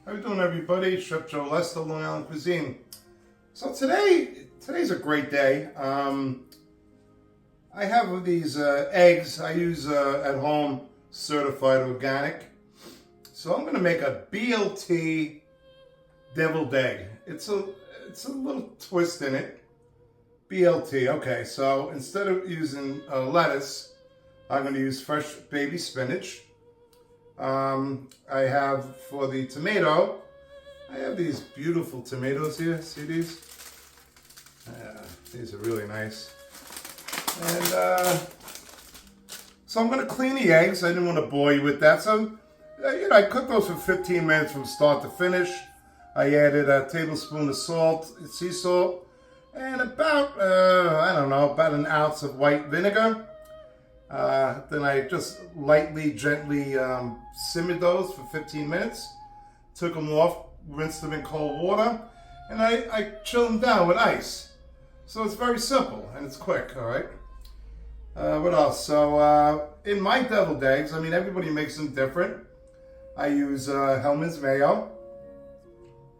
How you doing, everybody? Chef Joe Lester, Long Island Cuisine. So today's a great day. I have these eggs I use at home, certified organic. So I'm going to make a BLT deviled egg. It's a little twist in it. BLT. Okay, so instead of using lettuce, I'm going to use fresh baby spinach. I have for the tomato, I have these beautiful tomatoes here. See these? These are really nice. And so I'm going to clean the eggs. I didn't want to bore you with that. So, I cooked those for 15 minutes from start to finish. I added a tablespoon of salt, sea salt, and about, about an ounce of white vinegar. Then I just lightly, gently simmered those for 15 minutes. Took them off, rinsed them in cold water, and I chilled them down with ice. So it's very simple and it's quick, all right? What else? So in my deviled eggs, everybody makes them different. I use Hellmann's mayo,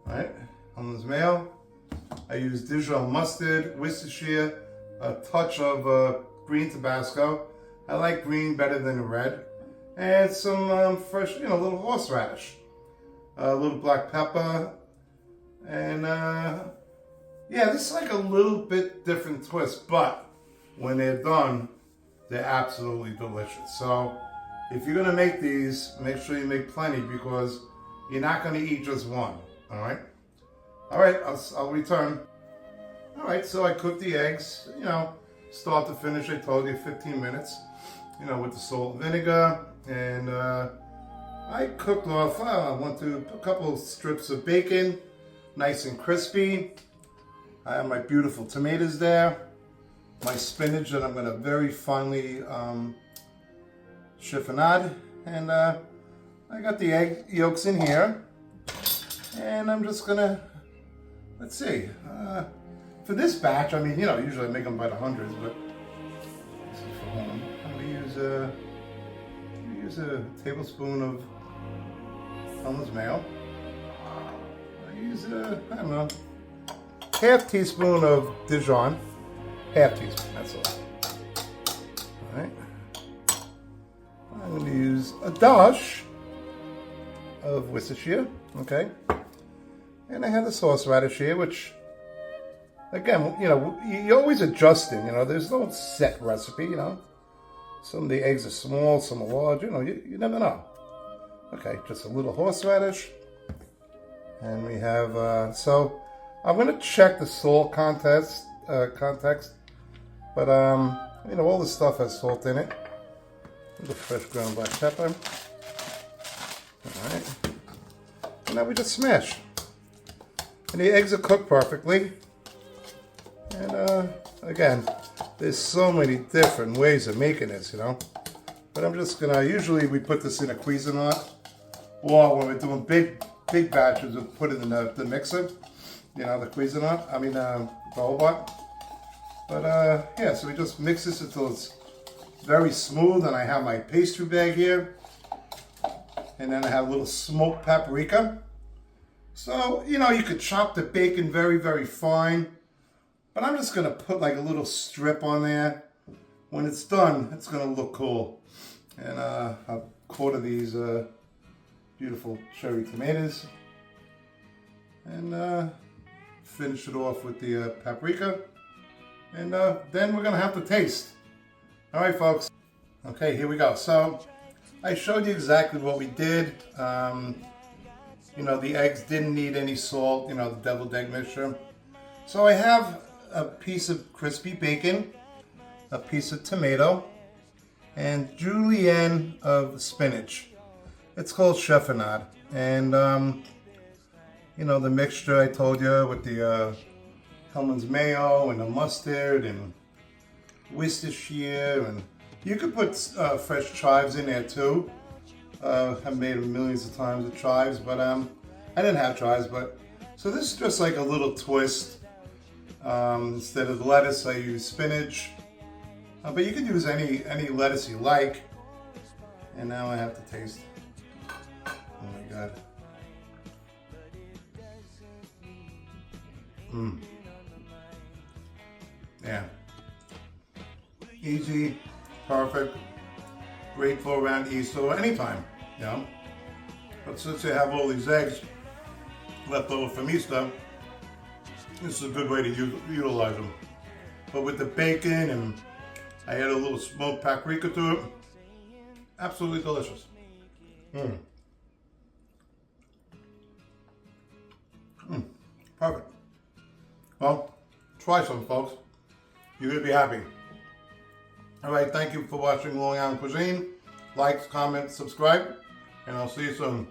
right? Hellmann's mayo. I use Dijon mustard, Worcestershire, a touch of green Tabasco. I like green better than red. And some fresh, little horseradish. A little black pepper. And this is like a little bit different twist. But when they're done, they're absolutely delicious. So if you're going to make these, make sure you make plenty because you're not going to eat just one. All right? All right, I'll return. All right, so I cooked the eggs, start to finish. I told you 15 minutes. With the salt and vinegar, and I cooked off, I went to a couple strips of bacon, nice and crispy. I have my beautiful tomatoes there, my spinach that I'm going to very finely chiffonade, and I got the egg yolks in here, and I'm just going to, let's see, for this batch, usually I make them by the hundreds, but this is for home. Use a tablespoon of Hellmann's mayo. I use half teaspoon of Dijon. Half teaspoon, that's all. All right. I'm going to use a dash of Worcestershire, okay? And I have the horseradish here, which, again, you're always adjusting, there's no set recipe, Some of the eggs are small, some are large, you never know. Okay, just a little horseradish. And we have, so I'm going to check the salt context, but, all the stuff has salt in it. A little fresh ground black pepper. All right. And now we just smash. And the eggs are cooked perfectly. And, again, there's so many different ways of making this, But I'm just gonna, usually we put this in a Cuisinart, or when we're doing big batches, we'll put it in the mixer, the Cuisinart, the whole pot. But so we just mix this until it's very smooth, and I have my pastry bag here. And then I have a little smoked paprika. So, you could chop the bacon very, very fine. But I'm just going to put like a little strip on there. When it's done, it's going to look cool. And I'll quarter these beautiful cherry tomatoes. And finish it off with the paprika. And then we're going to have to taste. All right, folks. Okay, here we go. So I showed you exactly what we did. The eggs didn't need any salt, the deviled egg mixture. So I have a piece of crispy bacon, a piece of tomato, and julienne of spinach. It's called chiffonade. And, the mixture I told you with the Hellmann's mayo and the mustard and Worcestershire, and you could put fresh chives in there too. I've made them millions of times with chives, but I didn't have chives. But so this is just like a little twist. Instead of lettuce, I use spinach. But you can use any lettuce you like. And now I have to taste. Oh my God. Yeah. Easy, perfect, great for around Easter or anytime, you know. But since you have all these eggs left over from Easter, this is a good way to utilize them. But with the bacon, and I add a little smoked paprika to it, absolutely delicious. Perfect. Well, try some, folks. You're going to be happy. All right, thank you for watching Long Island Cuisine. Like, comment, subscribe, and I'll see you soon.